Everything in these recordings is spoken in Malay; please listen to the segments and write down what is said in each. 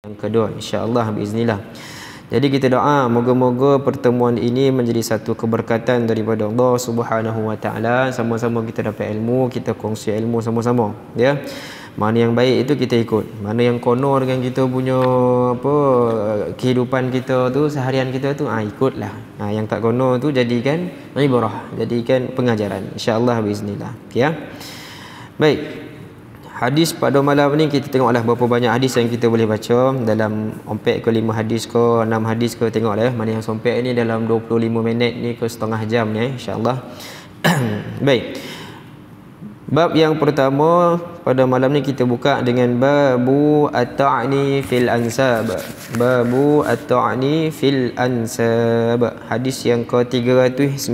yang kedua insya-Allah biiznillah. Jadi kita doa moga-moga pertemuan ini menjadi satu keberkatan daripada Allah Subhanahu wa taala, sama-sama kita dapat ilmu, kita kongsi ilmu sama-sama, ya. Mana yang baik itu kita ikut, mana yang kono dengan kita punya apa kehidupan kita tu, seharian kita tu, ikutlah. Yang tak kono tu jadikan ibrah, jadikan pengajaran insya-Allah biiznillah, ya. Baik. Hadis pada malam ni kita tengoklah berapa banyak hadis yang kita boleh baca dalam ompek ke 5 hadis ke 6 hadis ke, tengoklah mana yang sompek ni dalam 25 minit ni ke setengah jam ni insya-Allah. Baik. Bab yang pertama pada malam ni kita buka dengan babu at-ta'ni fil ansab. Babu at-ta'ni fil ansab. Hadis yang ke-395,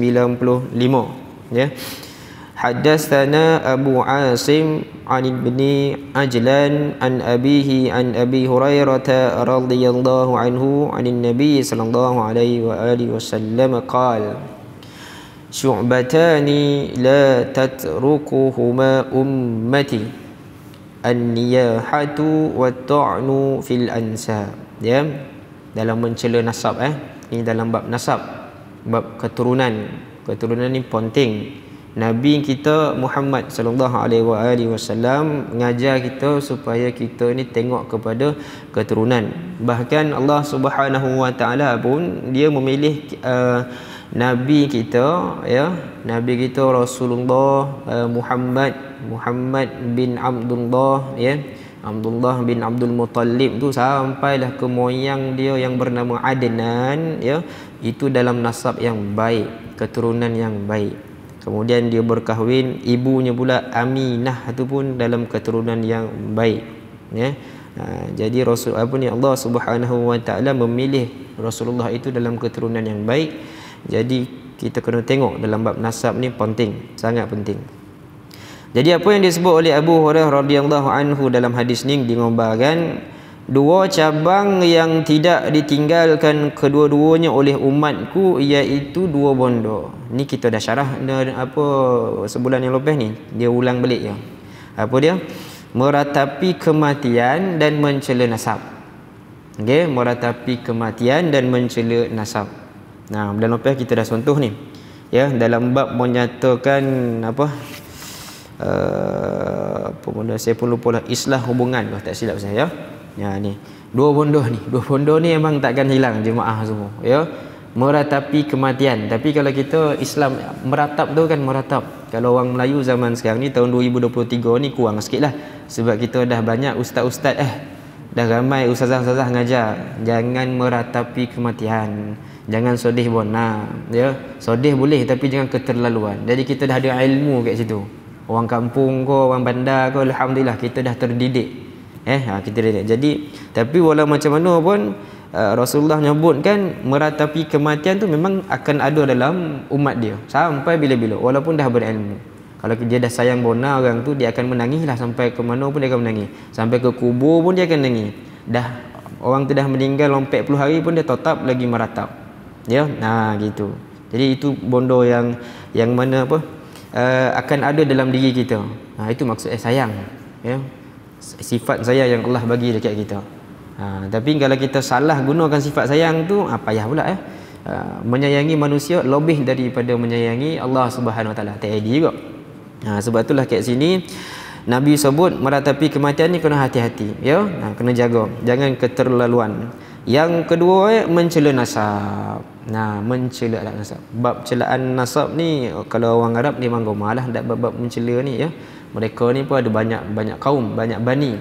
ya. Haddatsana Abu Asim an ibni Ajlan an abihi an Abi Hurairah radhiyallahu anhu anin Nabi sallallahu alaihi wa alihi wasallam qala syu'batani la tatrukuhuma ummati an-niyahatu wat-ta'nu fil ansab. Ya, dalam mencela nasab, ini dalam bab nasab, bab keturunan. Keturunan ni penting. Nabi kita Muhammad sallallahu alaihi wasallam mengajar kita supaya kita ni tengok kepada keturunan. Bahkan Allah Subhanahu wa taala pun dia memilih nabi kita, ya, nabi kita Rasulullah Muhammad bin Abdullah, ya, Abdullah bin Abdul Muttalib tu sampailah ke moyang dia yang bernama Adnan, ya, itu dalam nasab yang baik, keturunan yang baik. Kemudian dia berkahwin, ibunya pula Aminah, itu pun dalam keturunan yang baik, ya. Jadi Allah Subhanahu wa taala memilih Rasulullah itu dalam keturunan yang baik. Jadi kita kena tengok dalam bab nasab ni penting, sangat penting. Jadi apa yang disebut oleh Abu Hurairah radhiyallahu anhu dalam hadis ni digambarkan dua cabang yang tidak ditinggalkan kedua-duanya oleh umatku, iaitu dua bondo. Ni kita dah syarah apa sebulan yang lepas ni, dia ulang balik ya. Apa dia? Meratapi kematian dan mencela nasab. Okey, meratapi kematian dan mencela nasab. Nah, bulan lepas kita dah sentuh ni. Ya, dalam bab menyatakan apa benda saya pun lupa lah, islah hubungan, tak silap saya, ya. Ya, ni dua bondo ni memang takkan hilang jemaah semua, ya. Meratapi kematian. Tapi kalau kita Islam meratap tu kan, meratap. Kalau orang Melayu zaman sekarang ni tahun 2023 ni kurang sikit lah, sebab kita dah banyak ustaz-ustaz, dah ramai ustazah-ustazah ngajar jangan meratapi kematian, jangan sedih pun. Ya, sedih boleh tapi jangan keterlaluan. Jadi kita dah ada ilmu kat situ. Orang kampung ke, orang bandar ke, alhamdulillah kita dah terdidik. Kita lihat. Jadi tapi walau macam mana pun Rasulullah nyebut kan, meratapi kematian tu memang akan ada dalam umat dia sampai bila-bila, walaupun dah berilmu. Kalau dia dah sayang bona orang tu, dia akan menangis lah, sampai ke mana pun dia akan menangis, sampai ke kubur pun dia akan menangis. Dah orang tu dah meninggal 40 hari pun dia tetap lagi meratap, ya. Gitu. Jadi itu bondo yang mana apa akan ada dalam diri kita. Itu maksud sayang, ya. Sifat saya yang Allah bagi dekat kita. Tapi kalau kita salah gunakan sifat sayang tu, payah pula, ya. Menyayangi manusia lebih daripada menyayangi Allah Subhanahu wa taala. Tak adil juga. Sebab itulah kat sini Nabi sebut meratapi kematian ni kena hati-hati, ya. Kena jaga, jangan keterlaluan. Yang kedua, mencela nasab. Mencela nasab. Bab celaan nasab ni kalau orang Arab ni memang gomalah dak bab mencela ni, ya. Mereka ni pun ada banyak kaum, banyak Bani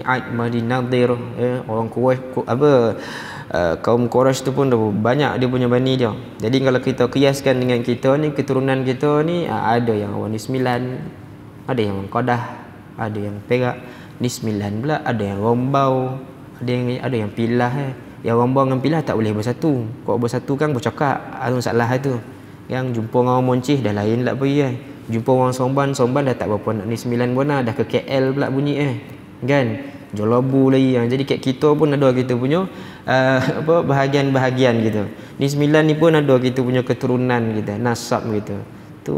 Ad, Bani Nadir, ya. Orang Quraisy kaum Quraisy tu pun banyak dia punya bani dia. Jadi kalau kita kiaskan dengan kita ni, keturunan kita ni ada yang orang ni 9, ada yang orang Qadah, ada yang Perak ni 9 pula, ada yang Rombau, ada yang Pilah. Yang Rombau dengan Pilah tak boleh bersatu. Kalau bersatu kan bercakap, ada masalah tu. Yang jumpa dengan orang Moncih dah lain lah pergi, jumpa orang Somban dah tak berapa nak ni 9 bona, dah ke KL pula bunyi, kan. Jolabu lagi. Jadi kat kita pun ada kita punya bahagian-bahagian gitu. Ni 9 ni pun ada kita punya keturunan kita, nasab kita. Tu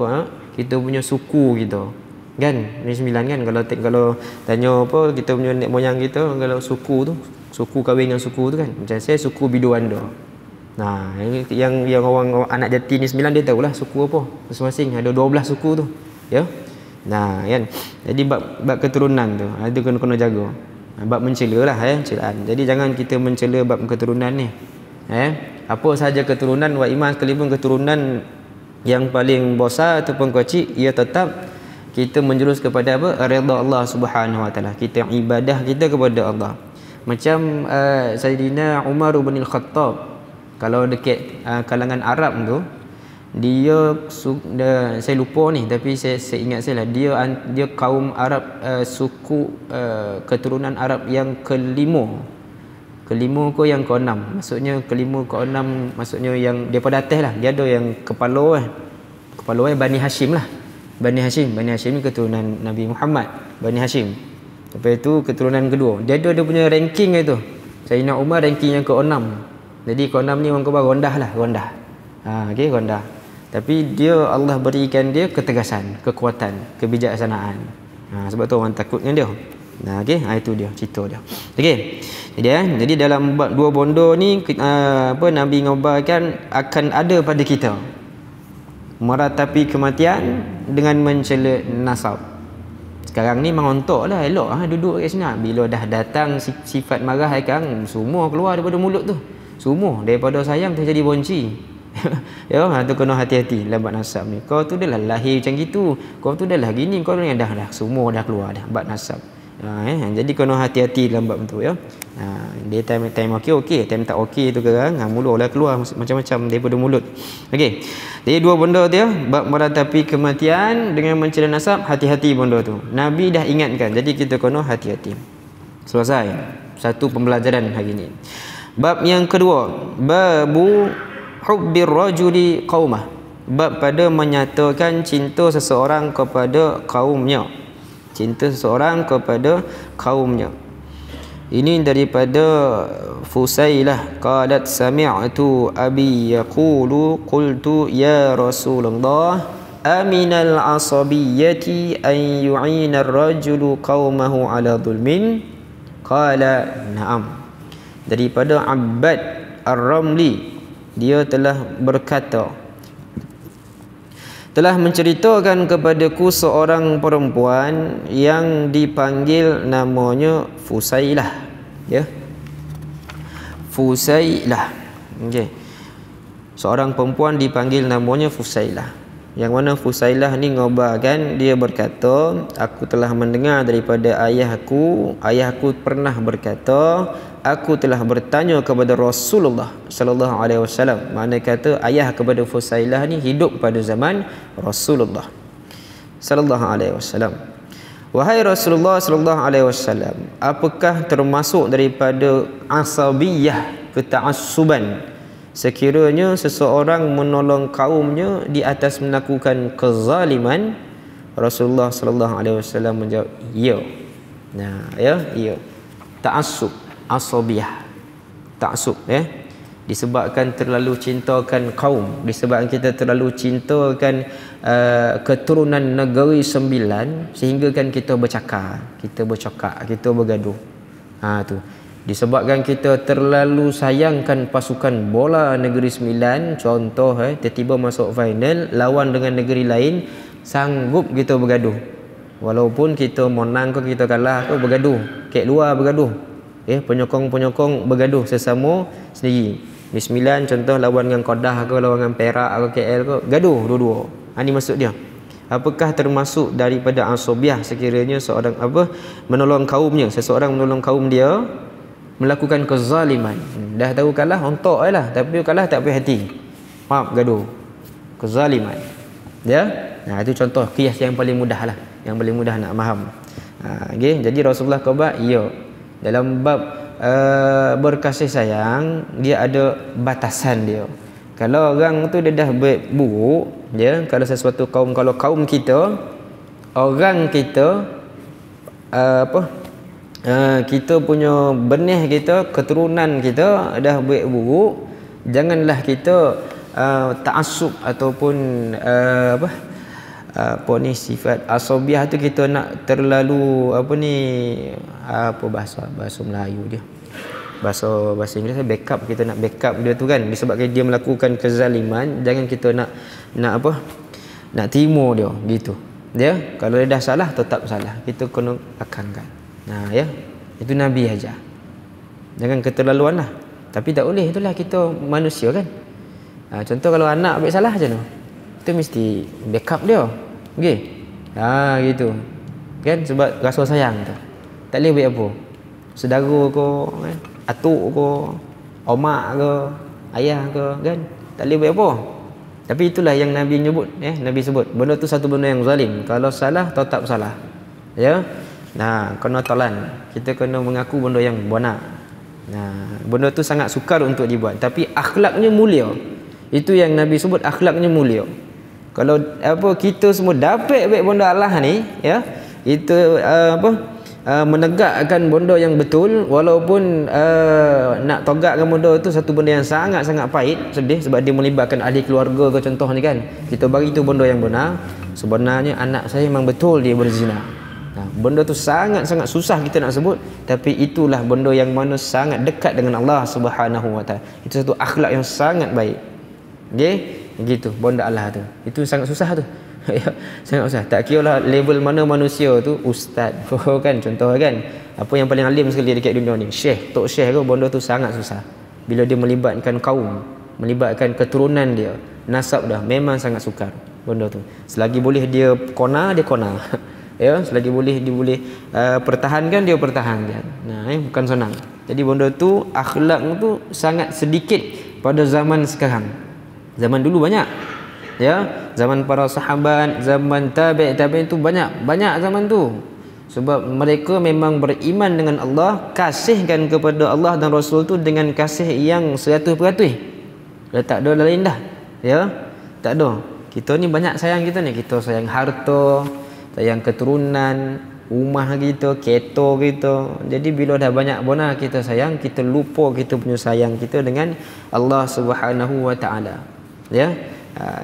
kita punya suku kita. Kan? Ni 9 kan, kalau tanya apa kita punya nenek moyang kita, kalau suku tu Suku kahwin dengan suku tu kan. Macam saya suku Biduanda. Nah, yang orang anak jati ni 9 dia tahulah suku apa. Masing-masing ada 12 suku tu. Ya. Nah, kan. Jadi bab keturunan tu, itu kena jaga. Bab mencela lah celaan. Jadi jangan kita mencela bab keturunan ni. Apa sahaja keturunan wa iman sekalipun keturunan yang paling besar ataupun kecil, ia tetap kita menjurus kepada apa? Redha Allah Subhanahu Wa Taala. Kita ibadah kita kepada Allah. Macam Sayyidina Umar bin Al-Khattab, kalau dekat kalangan Arab tu, dia saya lupa ni tapi saya ingat saya lah, dia kaum Arab, suku keturunan Arab yang kelima ke yang keenam. Maksudnya kelima ke enam, maksudnya yang daripada atas lah. Dia ada yang kepala Bani Hashim lah. Bani Hashim ni keturunan Nabi Muhammad, Bani Hashim. Lepas itu keturunan kedua. Dia punya ranking itu. Sayyidina Umar ranking yang ke-6. Jadi ke-6 ni orang kata rondah lah, rondah. Okey, rondah. Tapi dia Allah berikan dia ketegasan, kekuatan, kebijaksanaan. Sebab tu orang takut dengan dia. Okey, itu dia cerita dia. Okey. Jadi dalam dua bondo ni Nabi ngabarkan akan ada pada kita meratapi kematian dengan mencela nasab. Sekarang ni mengontok lah, elok duduk kat sini. Bila dah datang sifat marah kan, semua keluar daripada mulut tu. Semua daripada sayang terjadi bonci. Ya, tu kena hati-hati lah bab nasab ni. Kau tu dah lah lahir macam gitu, kau tu dah lah gini, kau ni dah semua dah keluar dah bab nasab. Jadi kena hati-hati dalam bab tu ya. Dia time okey, time tak okey tu kan, mulalah keluar macam-macam daripada mulut. Okey. Jadi dua benda dia, bab meratapi kematian dengan mencela nasab, hati-hati benda tu. Nabi dah ingatkan, jadi kita kena hati-hati. Selesai satu pembelajaran hari ni. Bab yang kedua, babu hubbir rajuli qaumah. Bab pada menyatakan cinta seseorang kepada kaumnya. Cinta seseorang kepada kaumnya. Ini daripada Fusailah, qalat sami'tu abi yaqulu qultu ya Rasulullah aminal asabiyyati an yu'ina ar-rajulu qaumahu ala dhulmin, qala na'am. Daripada Abbad Ar-Ramli, dia telah berkata, telah menceritakan kepadaku seorang perempuan yang dipanggil namanya Fusailah. Ya, Fusailah. Okey. Seorang perempuan dipanggil namanya Fusailah. Yang mana Fusailah ni ngabarkan, dia berkata, aku telah mendengar daripada ayahku pernah berkata, aku telah bertanya kepada Rasulullah sallallahu alaihi wasallam. Makna kata ayah kepada Fusailah ni hidup pada zaman Rasulullah sallallahu alaihi wasallam. Wahai Rasulullah sallallahu alaihi wasallam, apakah termasuk daripada asabiyah, keta'assuban, sekiranya seseorang menolong kaumnya di atas melakukan kezaliman? Rasulullah sallallahu alaihi wasallam menjawab, ya. Ya. Ta'assub, asabiyah, ta'assub disebabkan terlalu cintakan kaum, disebabkan kita terlalu cintakan keturunan negeri 9 sehingga kan kita bercakap, kita bergaduh. Tu disebabkan kita terlalu sayangkan pasukan bola negeri 9, contoh tiba-tiba masuk final lawan dengan negeri lain, sanggup kita bergaduh. Walaupun kita menang ke kita kalah ke, bergaduh. Kat luar bergaduh. Penyokong-penyokong bergaduh sesama sendiri. Di 9 contoh lawan dengan Kedah ke, lawan dengan Perak ke, KL ke, gaduh dua-dua. Ini maksud dia. Apakah termasuk daripada asabiah sekiranya seorang menolong kaumnya, seseorang menolong kaum dia melakukan kezaliman. Dah tahu kalah, ontok lah, tapi kalah tak puas hati. Maaf, gaduh. Kezaliman. Ya? Itu contoh qiyas yang paling mudah lah, yang paling mudah nak faham. Okay? Jadi Rasulullah khabar, ya. Dalam bab berkasih sayang, dia ada batasan dia. Kalau orang tu dia dah buruk, ya, kalau sesuatu kaum, kalau kaum kita, orang kita kita punya benih kita, keturunan kita dah buruk, janganlah kita ta'assub ataupun sifat asabiah tu kita nak terlalu bahasa Melayu dia, bahasa Inggeris backup, kita nak backup dia tu kan, disebabkan dia melakukan kezaliman, jangan kita nak terima dia gitu. Dia kalau dia dah salah tetap salah, kita kena akankan. Nah ya, itu Nabi aja. Jangan keterlaluan lah. Tapi tak boleh, itulah kita manusia kan. Contoh kalau anak buat salah je tu, kita mesti backup dia. Okey. Gitu. Kan sebab rasa sayang tu. Tak boleh buat apa. Saudara ke, kan? Atuk ke, omak ke, ayah ke, kan? Tak boleh buat apa. Tapi itulah yang Nabi nyebut, Nabi sebut, benda tu satu benda yang zalim. Kalau salah tetap salah. Ya. Nah, kena tolan. Kita kena mengaku benda yang benar. Nah, benda tu sangat sukar untuk dibuat, tapi akhlaknya mulia. Itu yang Nabi sebut, akhlaknya mulia. Kalau kita semua dapat benda Allah ni, ya, itu menegakkan benda yang betul, walaupun nak tegakkan benda tu satu benda yang sangat-sangat pahit, sedih, sebab dia melibatkan ahli keluarga ke contoh ni kan. Kita bagi tu benda yang benar, sebenarnya anak saya memang betul dia berzina. Benda tu sangat-sangat susah kita nak sebut, tapi itulah benda yang mana sangat dekat dengan Allah Subhanahu Wa Taala. Itu satu akhlak yang sangat baik. Okey, begitu benda Allah tu. Itu sangat susah tu. Sangat susah. Tak kira lah level mana manusia tu, ustaz kan contoh kan. Apa yang paling alim sekali dekat dunia ni, syekh, tok syekh ke, benda tu sangat susah. Bila dia melibatkan kaum, melibatkan keturunan dia, nasab dah, memang sangat sukar benda tu. Selagi boleh dia kona, dia kona. Ya, selagi boleh dia boleh pertahankan, dia pertahankan. Nah, bukan senang. Jadi benda tu, akhlak tu sangat sedikit pada zaman sekarang. Zaman dulu banyak. Ya, zaman para sahabat, zaman tabi'in tu banyak zaman tu. Sebab mereka memang beriman dengan Allah, kasihkan kepada Allah dan Rasul tu dengan kasih yang 100%. Dah tak ada lain dah. Ya, tak ada. Kita ni banyak sayang kita ni. Kita sayang harta, sayang keturunan, rumah kita, kereta kita. Jadi bila dah banyak bona kita sayang, kita lupa kita punya sayang kita dengan Allah Subhanahu Wa Taala. Ya.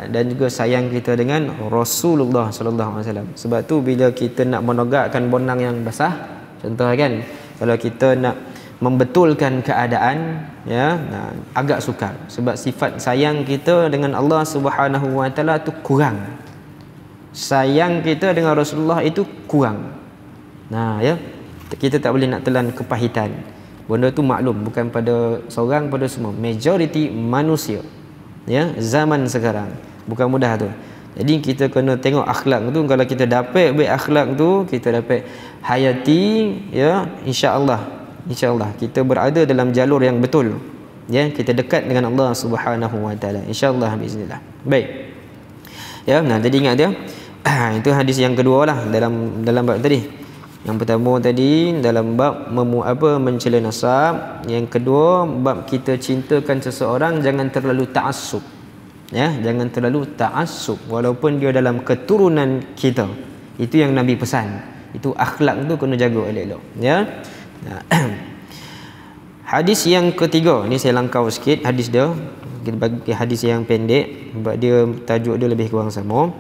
Dan juga sayang kita dengan Rasulullah sallallahu alaihi wasallam. Sebab tu bila kita nak menegakkan bonang yang basah, contoh kan, kalau kita nak membetulkan keadaan, ya, agak sukar sebab sifat sayang kita dengan Allah Subhanahu Wa Taala tu kurang. Sayang kita dengan Rasulullah itu kurang. Nah, ya, kita tak boleh nak telan kepahitan. Benda tu maklum, bukan pada seorang, pada semua, majoriti manusia. Ya, zaman sekarang bukan mudah tu. Jadi kita kena tengok akhlak tu. Kalau kita dapat baik akhlak tu, kita dapat hayati, ya, insya-Allah kita berada dalam jalur yang betul. Ya, kita dekat dengan Allah Subhanahu Wa Taala, insya-Allah biiznillah. Baik. Ya, nah, jadi ingat dia. Itu hadis yang kedua lah dalam bab tadi. Yang pertama tadi dalam bab mencela nasab. Yang kedua, bab kita cintakan seseorang jangan terlalu ta'assub. Ya, jangan terlalu ta'assub walaupun dia dalam keturunan kita. Itu yang Nabi pesan. Itu akhlak tu kena jaga elok-elok. Ya. Hadis yang ketiga, ni saya langkau sikit hadis dia. Kita bagi hadis yang pendek sebab dia tajuk dia lebih kurang sama.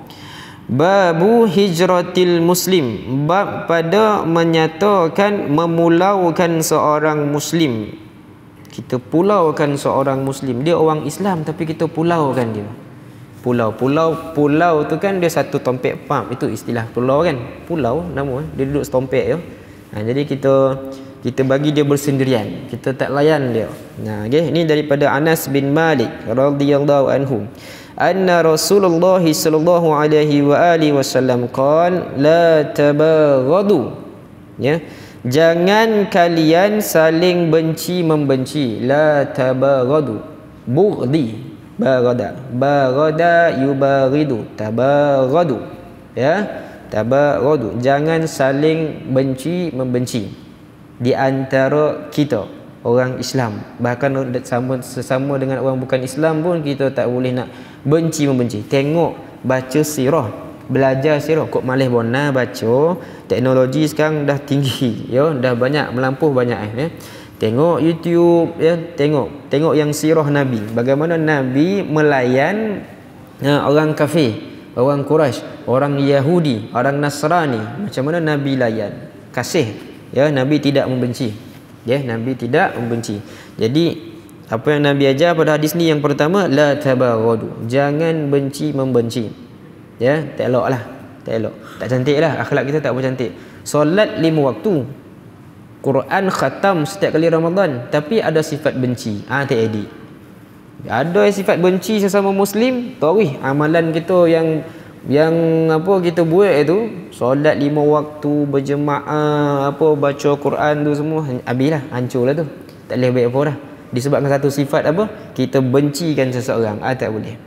Babu hijratil muslim, bab pada menyatakan memulaukan seorang muslim. Kita pulaukan seorang muslim, dia orang Islam tapi kita pulaukan dia. Pulau tu kan dia satu tompek pam, itu istilah pulau kan. Pulau nama dia duduk setompek je. Jadi kita bagi dia bersendirian, kita tak layan dia. Okay. Ini daripada Anas bin Malik radhiyallahu anhu. Anna Rasulullah sallallahu alaihi wa alihi wasallam qala la tabaghadu. Ya, jangan kalian saling benci membenci. La tabaghadu, bughdi, baghada yubaghidu, tabaghadu. Ya, tabaghadu, jangan saling benci membenci di antara kita orang Islam. Bahkan sesama dengan orang bukan Islam pun kita tak boleh nak benci membenci. Tengok, baca sirah, belajar sirah. Kok malih bona baca. Teknologi sekarang dah tinggi, ya, dah banyak, melampau banyak ya. Tengok YouTube, ya, tengok yang sirah Nabi. Bagaimana Nabi melayan orang kafir, orang Quraisy, orang Yahudi, orang Nasrani. Macam mana Nabi layan? Kasih, ya, Nabi tidak membenci. Ya, Nabi tidak membenci. Jadi apa yang Nabi ajar pada hadis ni, yang pertama, la tabaghadu, jangan benci membenci. Ya, tak eloklah, tak elok. Tak cantiklah, akhlak kita tak bercantik. Solat 5 waktu, Quran khatam setiap kali Ramadan, tapi ada sifat benci. Tak edit. Ada sifat benci sesama muslim, tahu amalan kita yang apa kita buat itu, solat 5 waktu berjemaah, apa baca Quran tu semua, habislah, hancurlah tu. Tak boleh baik apa dah. Disebabkan satu sifat apa? Kita bencikan seseorang. Tak boleh.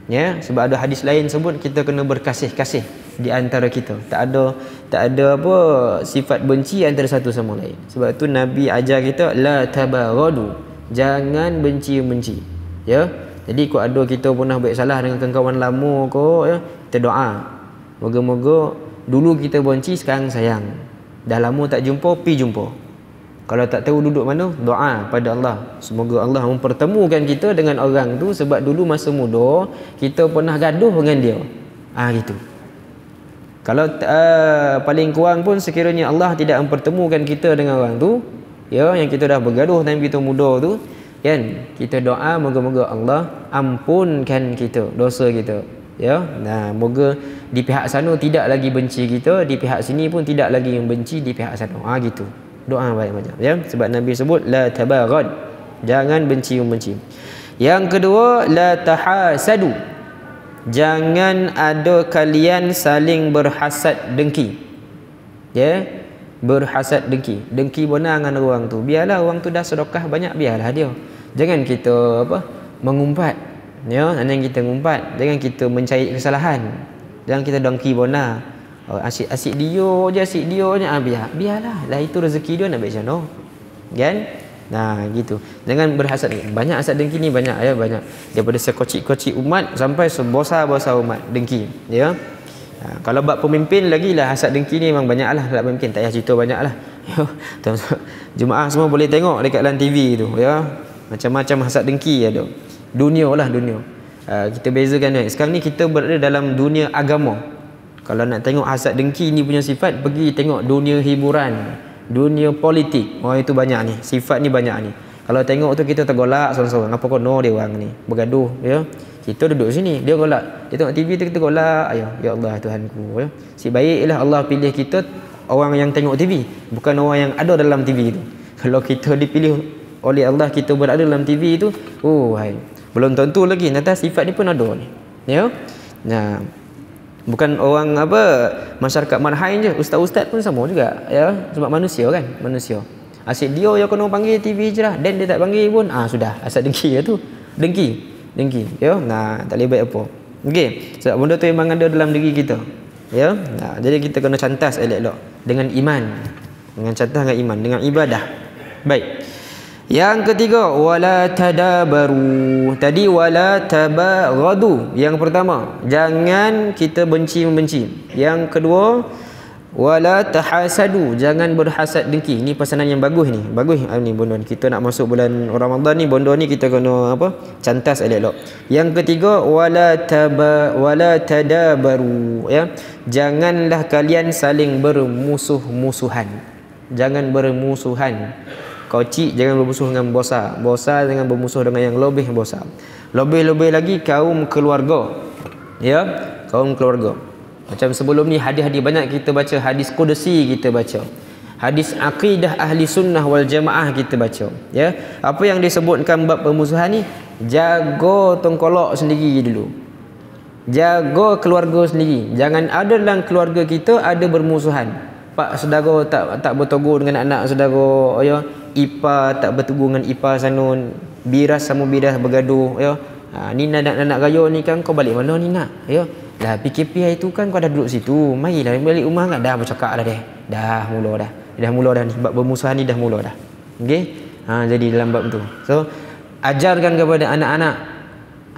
Ya, sebab ada hadis lain sebut kita kena berkasih-kasih di antara kita. Tak ada apa sifat benci antara satu sama lain. Sebab tu Nabi ajar kita la tabaghadu, jangan benci-benci. Ya. Jadi kalau ada kita pernah buat salah dengan kawan lama ko, ya, kita doa. Moga-moga dulu kita benci, sekarang sayang. Dah lama tak jumpa, pi jumpa. Kalau tak tahu duduk mana, doa pada Allah. Semoga Allah mempertemukan kita dengan orang tu, sebab dulu masa muda kita pernah gaduh dengan dia. Gitu. Kalau paling kurang pun sekiranya Allah tidak mempertemukan kita dengan orang tu, ya, yang kita dah bergaduh time kita muda tu, kan, kita doa moga-moga Allah ampunkan kita dosa kita. Ya, nah, moga di pihak sana tidak lagi benci kita, di pihak sini pun tidak lagi membenci di pihak sana. Gitu. Doa banyak-banyak, ya, sebab Nabi sebut la tabaghad, jangan benci-membenci. Yang kedua, la tahasadu, jangan ada kalian saling berhasad dengki. Ya, berhasad dengki. Dengki benar dengan orang tu. Biarlah orang tu dah sedekah banyak, biarlah dia. Jangan kita mengumpat. Ya, jangan kita mengumpat, jangan kita mencari kesalahan. Jangan kita dengki benar. Asyik dia je, biarlah. Lah itu rezeki dia, nak baik macam mana? Kan? Nah, gitu. Jangan berhasad. Banyak hasad dengki ni, banyak, ya, banyak. Daripada sekocik-kocik umat sampai sebesar-besar umat dengki, ya. Kalau bab pemimpin lagi lah, hasad dengki ni memang banyaklah dalam pemimpin. Tak payah cerita banyaklah. Jemaah semua boleh tengok dekat dalam TV tu, ya. Macam-macam hasad dengki ada. Dunia. Kita bezakan ni. Sekarang ni kita berada dalam dunia agama. Kalau nak tengok hasad dengki ni punya sifat, pergi tengok dunia hiburan, dunia politik. Itu banyak ni. Sifat ni banyak ni. Kalau tengok tu kita tergolak seorang-seorang. Apa kono dia orang ni bergaduh, ya. Kita duduk sini, dia golak. Dia tengok TV tu, kita golak. Ya Allah Tuhanku, ya. Si baiklah Allah pilih kita orang yang tengok TV, bukan orang yang ada dalam TV tu. Kalau kita dipilih oleh Allah, kita berada dalam TV tu, belum tentu lagi. Nanti sifat ni pun ada ni, ya. Nah, bukan orang masyarakat marhain je, ustaz-ustaz pun sama juga, ya. Sebab manusia kan, manusia. Asyik dia yang kena panggil TV je lah, dan dia tak panggil pun, sudah, asal dengki tu. Dengki, ya. Nah, tak boleh baik apa. Okey, sebab benda tu memang ada dalam diri kita, ya. Nah, jadi kita kena cantas elok-elok dengan iman, dengan cantas dengan iman, dengan ibadah. Baik. Yang ketiga, wala tadabaru. Tadi wala tabaghadu. Yang pertama, jangan kita benci-membenci. Yang kedua, wala tahasadu, jangan berhasad dengki. Ini pesanan yang bagus ni. Bagus ni bondo ni. Kita nak masuk bulan Ramadan ni, bondo ni kita kena cantas elok-elok. Yang ketiga, wala tadabaru, ya. Janganlah kalian saling bermusuh-musuhan. Jangan bermusuhan. Kocik jangan bermusuh dengan bosa. Bosa jangan bermusuh dengan yang lebih bosa. Lebih-lebih lagi kaum keluarga. Ya, kaum keluarga. Macam sebelum ni hadis-hadis banyak kita baca, hadis qudsi kita baca. Hadis akidah ahli sunnah wal jamaah kita baca. Ya, apa yang disebutkan bab permusuhan ni, jaga tengkolok sendiri dulu. Jaga keluarga sendiri. Jangan ada dalam keluarga kita ada bermusuhan. Pak saudara tak bertegur dengan anak saudara, ya. Ipar tak bertegur dengan ipar sana, biras sama biras bergaduh, ya. Ni nak gaya ni kan, kau balik mana ni nak, ya. Dah PKP hari tu kan kau dah duduk situ, marilah balik rumah kan. Dah bercakap dah dia. Dah mula dah ni, bab bermusuhan ni dah mula dah. Okey? Jadi dalam bab tu. So, ajarkan kepada anak-anak,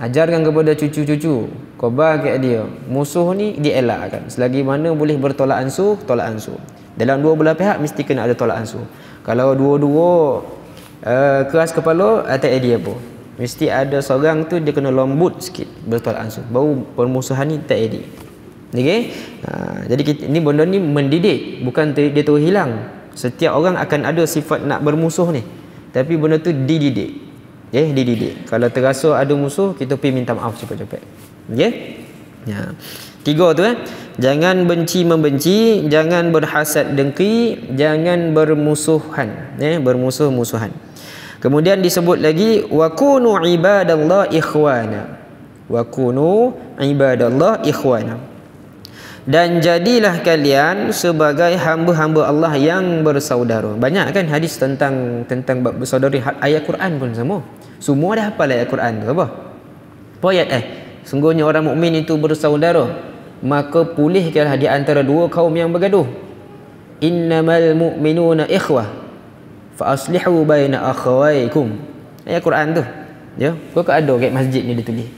ajarkan kepada cucu-cucu, khabar kat dia, musuh ni dielakkan. Selagi mana boleh bertolak ansur, tolak ansur. Dalam dua belah pihak mesti kena ada tolak ansur. Kalau dua-dua keras kepala, tak ada apa. Mesti ada seorang tu dia kena lembut sikit, bertolak ansur. Baru permusuhan ni tak ada. Okey? Jadi kita, ni benda ni mendidik, bukan dia terus hilang. Setiap orang akan ada sifat nak bermusuh ni. Tapi benda tu dididik. Dididik. Kalau terasa ada musuh, kita pergi minta maaf cepat-cepat. Ya. 3 tu jangan benci membenci, jangan berhasad dengki, jangan bermusuhan, bermusuh-musuhan. Kemudian disebut lagi wa kunu ibadallah ikhwana. Wa kunu ibadallah ikhwana. Dan jadilah kalian sebagai hamba-hamba Allah yang bersaudara. Banyak kan hadis tentang bersaudari, ayat Quran pun semua dah hafal ayat Quran tu apa? Apa ayat sungguhnya orang mukmin itu bersaudara, maka pulihkanlah di antara dua kaum yang bergaduh. Innamal mu'minuna ikhwah fa aslihu baina akhawaykum. Ayat Quran tu. Kau ada kat masjid ni dia tulis.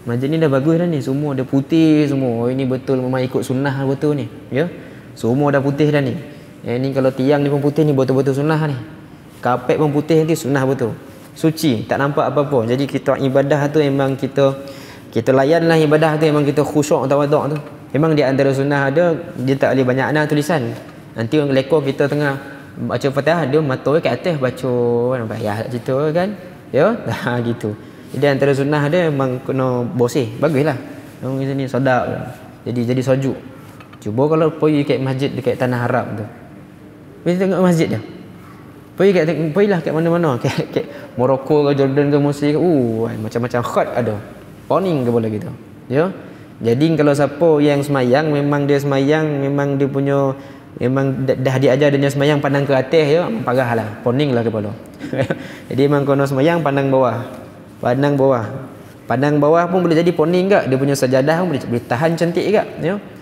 Masjid ni dah bagus dah ni, semua dah putih semua. Ini betul memang ikut sunnah betul ni. Semua dah putih dah ni. Ni kalau tiang ni pun putih ni betul-betul sunnah ni. Kapet pun putih nanti sunnah betul. Suci, tak nampak apa-apa. Jadi kita ibadah tu memang kita layanlah ibadah tu, memang kita khusyuk tawaduk tu. Memang di antara sunnah ada dia tak boleh banyak tulisan. Nanti orang lekor kita tengah baca Fatihah, dia mata kat atas baca nampak ya cerita kan. Gitu. Jadi antara sunnah dia memang kena bersih. Baguslah. Orang sini sedap. Jadi sejuk. Cuba kalau pergi kat masjid dekat tanah Arab tu. Pergi tengok masjid dia. Pergilah kat mana-mana. Kat Morocco ke Jordan ke Mesir ke. Macam-macam khat ada. Poning ke bola gitu. Jadi kalau siapa yang semayang, memang dia semayang, memang dia punya, memang dah diajar dia semayang pandang ke atas parahlah. Poning lah kepala. Jadi memang kena semayang pandang bawah. Pandang bawah pun boleh jadi poning ke. Dia punya sajadah pun boleh tahan cantik ke.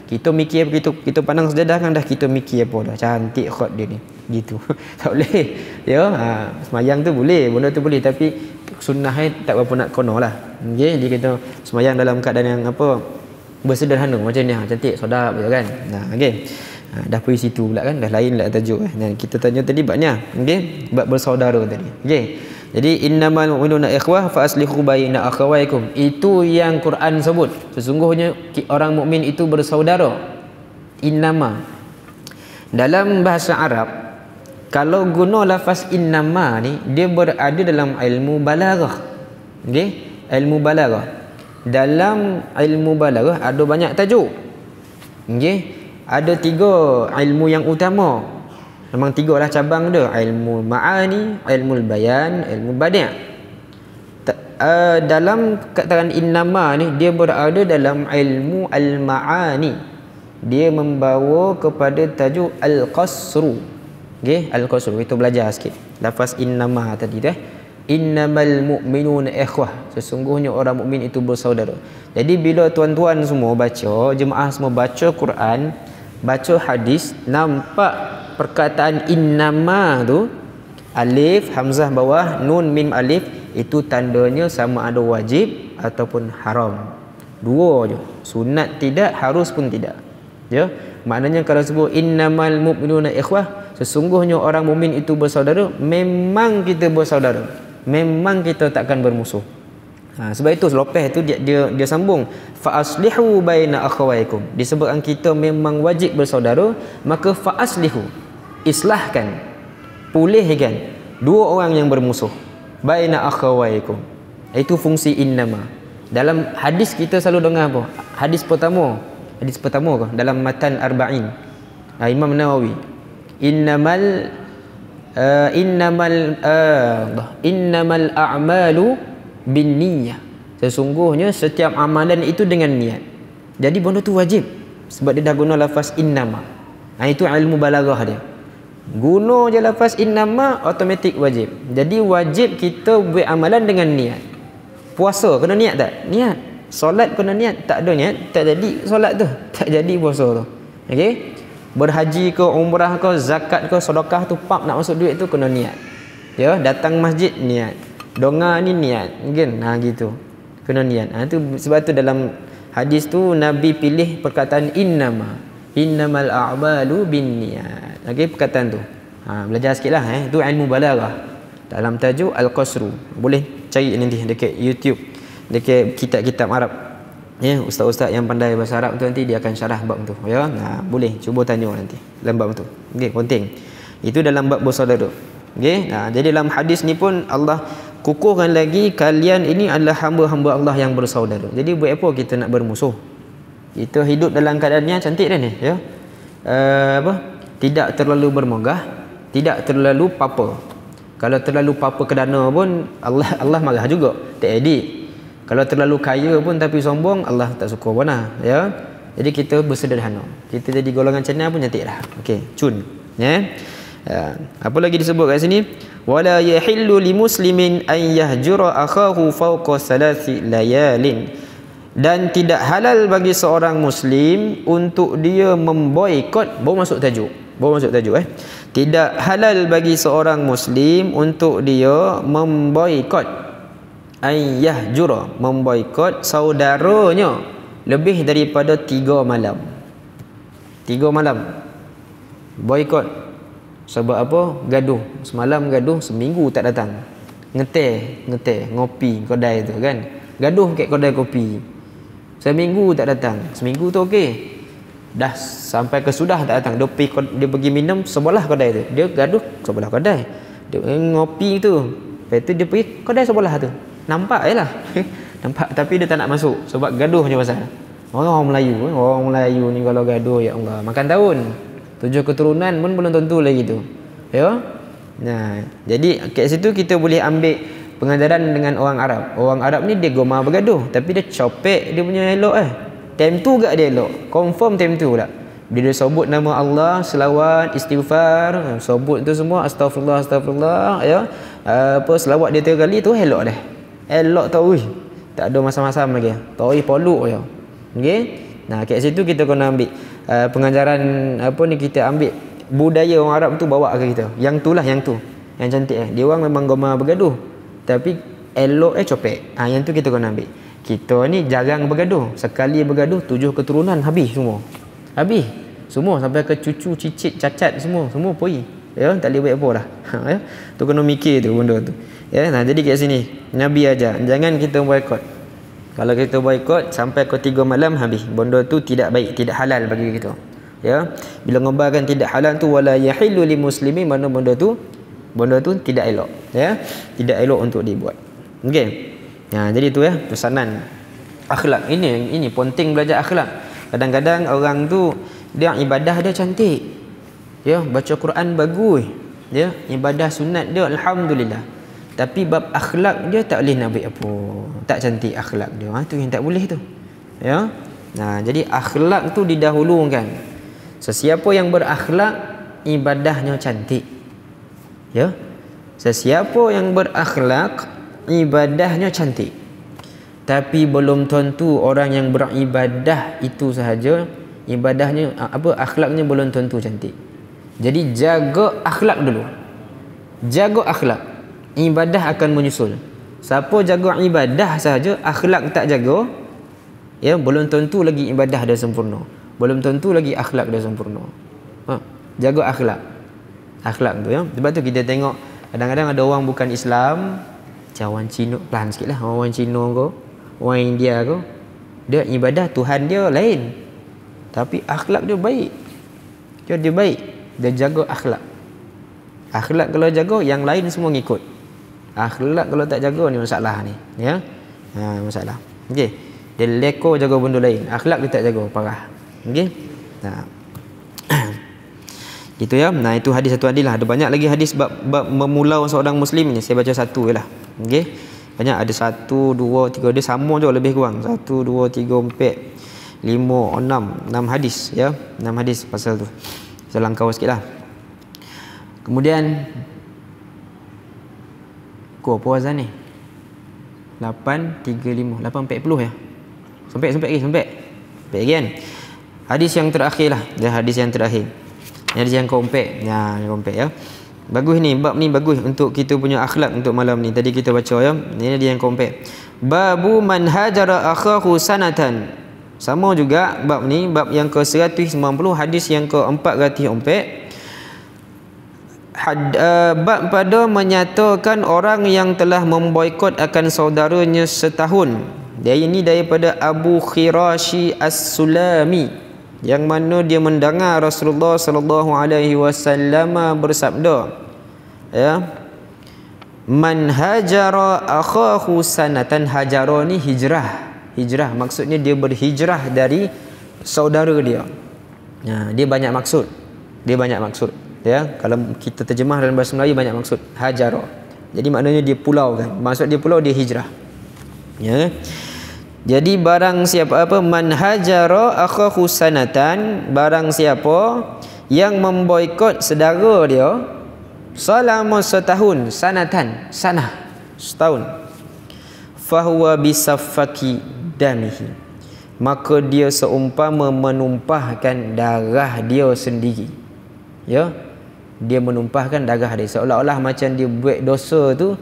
Kita mikir begitu, kita pandang sajadah kan dah kita mikir apa dah cantik khot dia ni. Gitu. Tak boleh. Semayang tu boleh, benda tu boleh, tapi sunnah tak berapa nak kono lah. Jadi kita semayang dalam keadaan yang bersederhana macam ni, cantik, sedap je kan. Dah pergi situ pula kan, dah lain lah tajuk. Kita tanya tadi babnya, bab bersaudara tadi. Jadi innamal mu'minuna ikhwah fa aslihu baina akhawaykum. Itu yang Quran sebut. Sesungguhnya orang mukmin itu bersaudara. Innama. Dalam bahasa Arab, kalau guna lafaz innama ni, dia berada dalam ilmu balaghah. Ilmu balaghah. Dalam ilmu balaghah ada banyak tajuk. Ada 3 ilmu yang utama. Memang 3 lah cabang dia. Ilmu ma'ani, ilmu bayan, ilmu badi'. Dalam katakan innama ni, dia berada dalam ilmu al-ma'ani. Dia membawa kepada tajuk al-qasru. Al-qasru, kita belajar sikit lafaz innama tadi dah. Innamal mu'minuna ikhwah. Sesungguhnya orang mukmin itu bersaudara. Jadi bila tuan-tuan semua baca, jemaah semua baca Quran, baca hadis, nampak perkataan innama tu, alif hamzah bawah, nun mim alif, itu tandanya sama ada wajib ataupun haram. 2 je. Sunat tidak, harus pun tidak. Maknanya kalau sebut innamal mu'minuna ikhwah, sesungguhnya orang mukmin itu bersaudara, memang kita bersaudara. Memang kita takkan bermusuh. Sebab itu selepas itu dia sambung fa aslihu baina akhawaykum. Disebabkan kita memang wajib bersaudara, maka fa aslihu, islahkan, pulihkan 2 orang yang bermusuh. Baina akhawaykum. Itu fungsi innama. Dalam hadis kita selalu dengar apa? Hadis pertama ke dalam matan arba'in, Imam Nawawi, innamal a'malu binniyah. Sesungguhnya setiap amalan itu dengan niat. Jadi benda tu wajib sebab dia dah guna lafaz innama. Itu ilmu balaghah dia. Guna je lafaz innama, automatik wajib. Jadi wajib kita buat amalan dengan niat. Puasa kena niat tak? Niat. Solat kena niat. Tak ada niat, tak jadi solat tu, tak jadi puasa tu. Berhaji ke, umrah ke, zakat ke, sedekah tu, nak masuk duit tu kena niat. Datang masjid niat. Donga ni niat. Gitu. Kena niat. Tu sebab tu dalam hadis tu Nabi pilih perkataan innama. Innamal a'malu binniyat. Perkataan tu. Belajar sikitlah tu ilmu balaghah. Dalam tajuk al-qasru. Boleh cari nanti dekat YouTube, dekat kitab-kitab Arab. Ustaz-ustaz yang pandai bahasa Arab tu nanti dia akan syarah bab tu. Boleh cuba tanya nanti dalam bab tu. Penting. Itu dalam bab bersaudara. Okey. Jadi dalam hadis ni pun Allah kukuhkan lagi, kalian ini adalah hamba-hamba Allah yang bersaudara. Jadi buat apa kita nak bermusuh? Kita hidup dalam keadaannya cantik dah ni, ya. Tidak terlalu bermegah, tidak terlalu papa. Kalau terlalu papa kedana pun Allah marah juga, tak edit. Kalau terlalu kaya pun tapi sombong, Allah tak suka pun lah, ya. Jadi kita bersederhana. Kita jadi golongan cana pun cantik dah. Okey, cun, ya. Apa lagi disebut kat sini? Wala yahillu limuslimin an yahjura akhahu fawqa salasi layalin. Dan tidak halal bagi seorang muslim untuk dia memboikot, baru masuk tajuk. Tidak halal bagi seorang muslim untuk dia memboikot, an yahjura, memboikot saudaranya lebih daripada 3 malam. 3 malam boikot. Sebab apa? Gaduh. Semalam gaduh, seminggu tak datang. Ngeteh, ngopi kedai tu kan. Gaduh kat kedai kopi. Seminggu tak datang. Seminggu tu okey. Dah sampai ke sudah tak datang. Dia pergi minum sebelah kedai tu. Dia gaduh sebelah kedai. Dia ngopi tu. Lepas tu dia pergi kedai sebelah tu. Nampak jelah. Nampak, tapi dia tak nak masuk sebab gaduh je pasal. Orang Melayu ni kalau gaduh, ya Allah, makan tahun. 7 keturunan pun belum tentu lagi tu. Ya. Nah, jadi kat situ kita boleh ambil pengajaran dengan orang Arab. Orang Arab ni dia gemar bergaduh, tapi dia copek dia punya elok Time tu gak dia elok. Confirm time tu tak. Bila dia sebut nama Allah, selawat, istighfar, sebut tu semua astagfirullah, ya. Selawat dia 3 kali tu elok dah. Elok tau, tak ada masam-masam lagi. Tauhid poluk je. Okey. Nah, kat situ kita kena ambil pengajaran kita ambil budaya orang Arab tu bawa ke kita. Yang tu yang cantik Dia orang memang gemar bergaduh, tapi elok copek. Yang tu kita kena ambil. Kita ni jarang bergaduh. Sekali bergaduh 7 keturunan habis semua. Sampai ke cucu, cicit, cacat semua pergi. Ya, tak boleh buat apa dah. Ya. Tu kena mikir tu benda tu. Ya, jadi kat sini Nabi ajar jangan kita boikot. Kalau kita boikot sampai ke 3 malam habis. Benda tu tidak baik, tidak halal bagi kita. Ya. Bila ngobarkan tidak halal tu wala yahillu li muslimin, mana benda tu tidak elok, ya. Tidak elok untuk dibuat. Okey. Jadi tu pesanan akhlak. Ini penting belajar akhlak. Kadang-kadang orang tu dia ibadah dia cantik. Ya, baca Quran bagus. Ya, ibadah sunat dia alhamdulillah. Tapi bab akhlak dia tak boleh nak buat apa. Tak cantik akhlak dia. Tu yang tak boleh tu. Ya. Jadi akhlak tu didahulukan. Sesiapa yang berakhlak, ibadahnya cantik. Ya. Sesiapa yang berakhlak, ibadahnya cantik. Tapi belum tentu orang yang beribadah itu sahaja ibadahnya akhlaknya belum tentu cantik. Jadi jaga akhlak dulu. Jaga akhlak. Ibadah akan menyusul. Siapa jaga ibadah sahaja, akhlak tak jaga, ya, belum tentu lagi ibadah dah sempurna. Belum tentu lagi akhlak dah sempurna. Jaga akhlak. Akhlak tu, ya. Sebab tu kita tengok kadang-kadang ada orang bukan Islam, macam orang Cina, pelan sikitlah, orang Cina ke, orang India ke, dia ibadah Tuhan dia lain. Tapi akhlak dia baik. Dia baik. Dia jaga akhlak. Akhlak kalau jaga, yang lain semua ngikut. Akhlak kalau tak jaga ni masalah ni, ya. Masalah. Okey. Dia leko jaga benda lain, akhlak dia tak jaga, parah. Okey. Gitu ya. Itu hadis satu hadis lah. Ada banyak lagi hadis bab memulau seorang muslim ni. Saya baca satu jelah. Okey. Banyak, ada 1 2 3, dia sama je lebih kurang. 1 2 3 4 5 6 hadis, ya. 6 hadis pasal tu. Saya langkau sikitlah. Kemudian apa azan ni? 8.35 8.40 ya. Sampai lagi kan. Hadis yang terakhir lah. Hadis yang terakhir. Hadis yang keempat. Ya. Bagus ni, bab ni bagus untuk kita punya akhlak untuk malam ni. Tadi kita baca, ya. Ini dia yang keempat. Babu man hajara akhahu sanatan. Sama juga bab ni, bab yang ke-190, hadis yang ke-404. Bab pada menyatakan orang yang telah memboikot akan saudaranya setahun. Dia ini daripada Abu Khirashi As-Sulami. yang mana dia mendengar Rasulullah sallallahu alaihi wasallam bersabda, ya, man hajara akhahu sanatan. Hajara ni hijrah. Hijrah maksudnya dia berhijrah dari saudara dia. Dia banyak maksud. Dia banyak maksud. Ya, kalau kita terjemah dalam bahasa Melayu banyak maksud. Hajara. Jadi maknanya dia pulau kan. Maksud dia pulau, dia hijrah. Ya. Jadi barang siapa man hajara akhahu sanatan, barang siapa yang memboikot saudara dia selama setahun, sanatan, sanah, setahun, fahuwa bisaffaki damihi, maka dia seumpama menumpahkan darah dia sendiri. Ya, dia menumpahkan darah dia, seolah-olah macam dia buat dosa tu,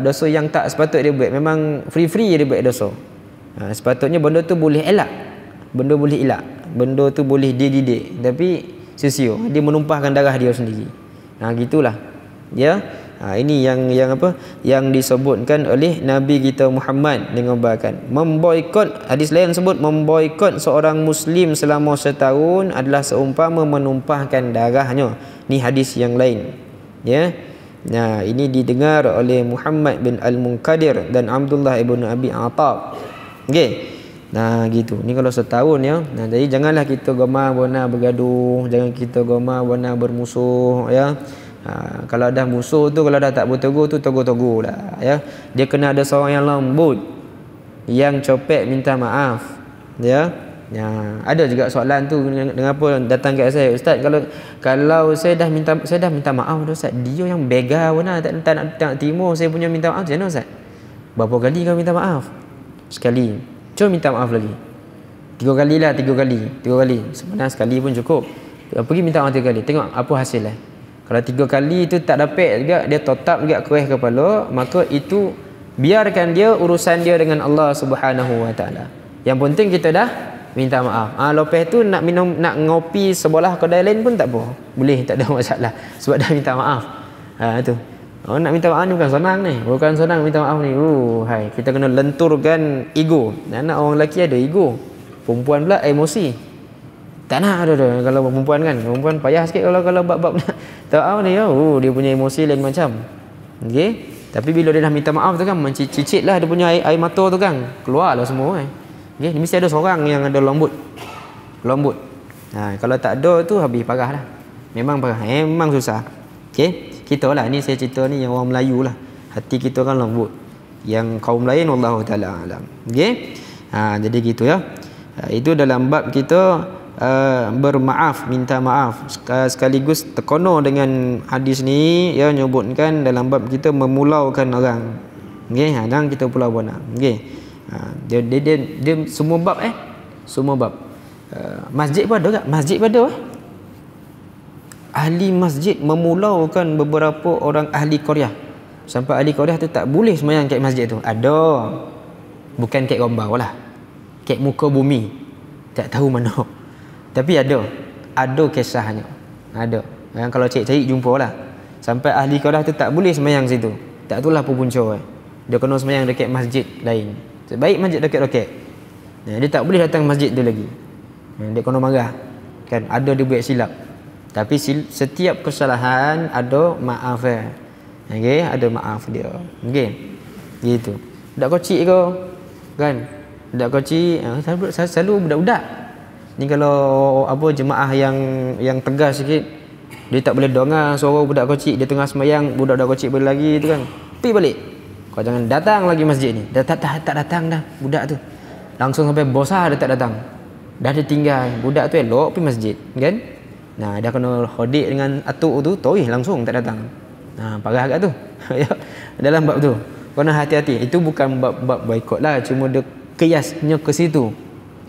dosa yang tak sepatut dia buat. Memang free dia buat dosa. Sepatutnya benda tu boleh elak, benda boleh elak, benda tu boleh dididik, tapi sia-sia dia menumpahkan darah dia sendiri. Gitulah. Ya. Ini yang apa? Yang disebutkan oleh Nabi kita Muhammad dengan bahkan memboikot. Hadis lain sebut memboikot seorang muslim selama setahun adalah seumpama menumpahkan darahnya. Ni hadis yang lain. Ya. Nah, ini didengar oleh Muhammad bin Al-Munkadir dan Abdullah ibn Abi Attab. Okey. Nah, gitu. Ni kalau setahun ya. Nah, jadi janganlah kita gemar bona bergaduh, jangan kita gemar bona bermusuh ya. Kalau dah musuh tu, kalau dah tak bertegur tu, tegur-tegur lah ya. Dia kena ada seorang yang lembut, yang copek minta maaf ya. Ya, ada juga soalan tu, kenapa datang kat saya, Ustaz, kalau saya dah minta maaf dah Ustaz, dia yang bega pun tak nak terima saya punya minta maaf, macam mana Ustaz? Berapa kali kau minta maaf? Sekali. Cuba minta maaf lagi. 3 kali lah, 3 kali. Sebenarnya sekali pun cukup. Pergi minta maaf 3 kali. Tengok apa hasilnya. Kalau 3 kali tu tak dapat juga, dia tetap juga kereh kepala, maka itu biarkan dia urusan dia dengan Allah Subhanahu Wa Taala. Yang penting kita dah minta maaf. Lepas tu nak minum, nak ngopi sebelah kedai lain pun tak apa. Boleh, tak ada masalah. Sebab dah minta maaf. Tu. Nak minta maaf ni bukan senang ni. Bukan senang minta maaf ni. Hai, kita kena lenturkan ego. Anak orang lelaki ada ego. Perempuan pula emosi. Tak nak ada. Kalau perempuan kan, perempuan payah sikit kalau bab-bab nak tahu ni ya. Dia punya emosi lain macam. Okey. Tapi bila dia dah minta maaf tu kan, mencicit lah dia punya air mata tu kan. Keluarlah semua Okay, mesti ada seorang yang ada lembut. Kalau tak ada tu habis parah lah. Memang parah, memang susah. Okey, kita lah ni, saya cerita ni yang orang Melayu lah. Hati kita kan lembut. Yang kaum lain wallahu taala alam. Okey. Jadi gitu ya. Itu dalam bab kita bermaaf, minta maaf. Sekaligus terkono dengan hadis ni ya, nyebutkan dalam bab kita memulaukan orang. Okey, dan kita pulau bona. Okey. Dia semua bab semua bab. Masjid pun ada tak? Masjid pun ada ahli masjid memulaukan beberapa orang ahli Korea. Sampai ahli Korea tu tak boleh sembahyang kat masjid tu. Ada. Bukan kat gombau lah. Kat muka bumi. Tak tahu mana. Tapi ada kisahnya. Ada. Yang kalau cari jumpalah. Sampai ahli Korea tu tak boleh sembahyang situ. Tak tahulah apa punca. Dia kena sembahyang dekat masjid lain. Baik masjid dekat-dekat. Dia tak boleh datang masjid tu lagi. Dia kena marah. Kan ada dia buat silap. Tapi setiap kesalahan ada maaf Okey, ada maaf dia. Okey. Gitu. Budak kecil ke? Kan? Budak kecil selalu budak-budak. Ni kalau apa jemaah yang tegas sikit, dia tak boleh dengar suara budak kecil, dia tengah sembahyang, budak-budak kecil boleh lagi tu kan. Pergi balik. Kau jangan datang lagi masjid ni. Dah tak datang dah budak tu. Langsung sampai bosan dia tak datang. Dah dia tinggal. Budak tu elok pergi masjid, kan? Nah, dah kena hodik dengan atuk tu, toih langsung tak datang. Parah agak tu. Ya. Dalam bab tu. Kau nak hati-hati. Itu bukan bab boikot lah, cuma dia kiasnya ke situ.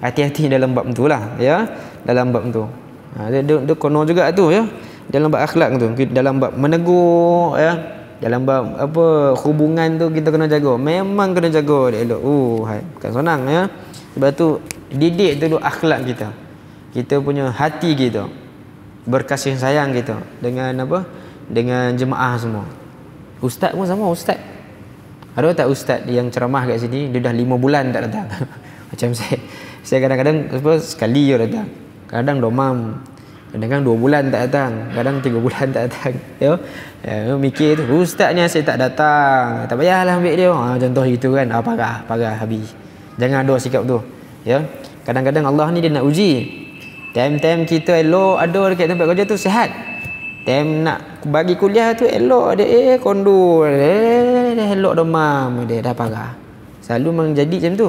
Hati-hati dalam bab tu lah, ya. Dalam bab tu. Dia kono juga tu ya. Dalam bab akhlak tu, dalam bab menegur ya. Dalam bab apa hubungan tu kita kena jaga. Memang kena jaga dia elok. Bukan senang ya. Sebab tu didik dulu akhlak kita. Kita punya hati kita. Berkasih sayang kita dengan apa? Dengan jemaah semua. Ustaz pun sama, ustaz. Ada tak ustaz yang ceramah kat sini dia dah 5 bulan tak datang? Macam saya Saya kadang-kadang sekali je datang. Kadang domam. Kadang-kadang 2 bulan tak datang. Kadang 3 bulan tak datang. Ya. Mikir tu, ustaz ni saya tak datang. Tak payahlah ambil dia. Contoh gitu kan. Parah habis. Jangan ada sikap tu. Ya. Kadang-kadang Allah ni dia nak uji. Time-time kita elok ada dekat tempat kerja tu sihat. Time nak bagi kuliah tu elok ada kondo. Elok demam dia dah parah. Selalu memang jadi macam tu.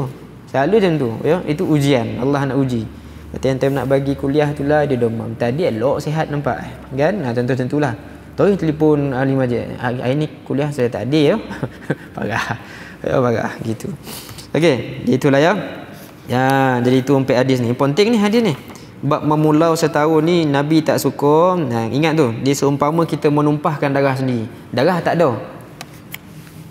Selalu macam tu, ya. Itu ujian. Allah nak uji. Time-time nak bagi kuliah tu lah dia demam. Tadi elok sihat nampak kan? Contoh macam tulah. Terus telefon ahli masjid. Hari ni kuliah saya tak ada ya. Parah. Ya parah gitu. Okey, gitulah ya. Ya, jadi itu 4 hadis ni. Penting ni hadis ni. Bab memulau setahun ni Nabi tak suka. Ingat tu, dia seumpama kita menumpahkan darah sendiri. Darah tak ada.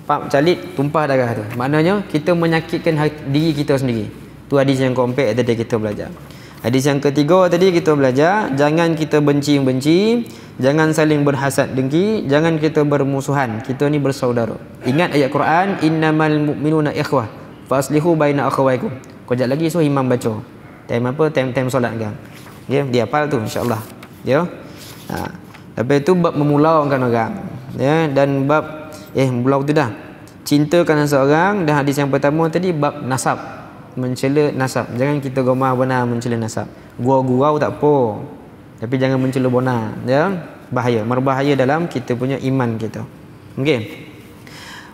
Pap calit tumpah darah tu. Maknanya kita menyakitkan diri kita sendiri. Tu hadis yang keempat tadi kita belajar. Hadis yang ketiga tadi kita belajar, jangan kita benci-benci, jangan saling berhasad dengki, jangan kita bermusuhan. Kita ni bersaudara. Ingat ayat Quran, innamal mu'minuna ikhwah faslihu baina akhawaikum. Kejap lagi so imam baca. Time apa? Time solat kan. Ya, dia hafal tu insya-Allah. Ya. Lepas tu bab memulaukan orang. Ya, dan bab mulau tu dah. Cintakan seorang, dan hadis yang pertama tadi bab nasab. Mencela nasab. Jangan kita gemar benar mencela nasab. Gurau-gurau tak apa. Tapi jangan mencela benar. Ya. Bahaya, berbahaya dalam kita punya iman kita. Okey.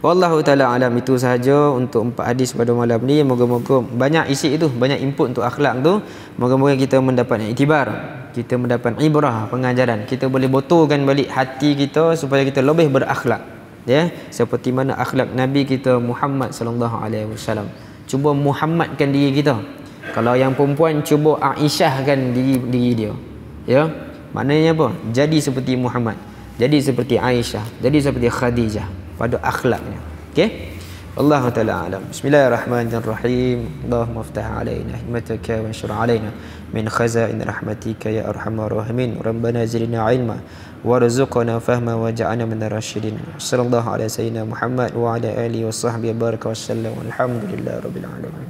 Wallahu taala alam, itu sahaja untuk 4 hadis pada malam ni. Moga-moga banyak isi itu, banyak input untuk akhlak tu. Moga-moga kita mendapat iktibar, kita mendapat ibrah, pengajaran. Kita boleh botolkan balik hati kita supaya kita lebih berakhlak. Ya, seperti mana akhlak Nabi kita Muhammad sallallahu alaihi wasallam. Cuba Muhammadkan diri kita. Kalau yang perempuan cuba Aisyahkan diri dia. Ya. Maknanya apa? Jadi seperti Muhammad. Jadi seperti Aisyah, jadi seperti Khadijah pada akhlaknya. Okey? Wallahu taala alam. Bismillahirrahmanirrahim. Allahumma iftah alaina hikmataka wa anshur alaina min khazain rahmatika ya arhamar rahimin. Rabbana zidna ilma warzuqna fahma waj'alna minar rasyidin. Sallallahu alaihi sayyidina Muhammad wa ala alihi wa sahbihi baraka wasallam. Alhamdulillahirabbil alamin.